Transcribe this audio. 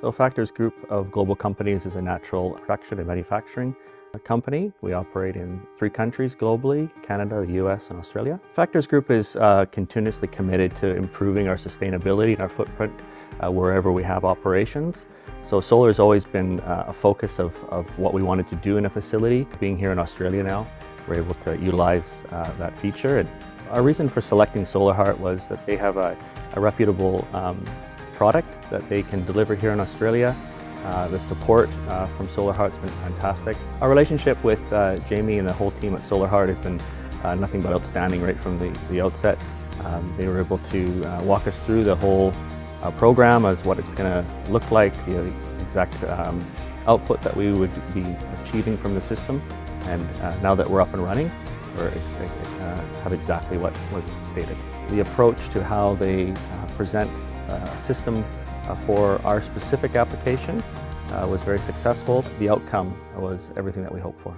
So Factors Group of global companies is a natural production and manufacturing company. We operate in 3 countries globally: Canada, the US, and Australia. Factors Group is continuously committed to improving our sustainability and our footprint wherever we have operations. So solar has always been a focus of what we wanted to do in a facility. Being here in Australia now, we're able to utilize that feature. And our reason for selecting Solahart was that they have a reputable product that they can deliver here in Australia. The support from Solahart has been fantastic. Our relationship with Jamie and the whole team at Solahart has been nothing but outstanding right from the outset. They were able to walk us through the whole program as what it's going to look like, the exact output that we would be achieving from the system. And now that we're up and running, we have exactly what was stated. The approach to how they present a system for our specific application was very successful. The outcome was everything that we hoped for.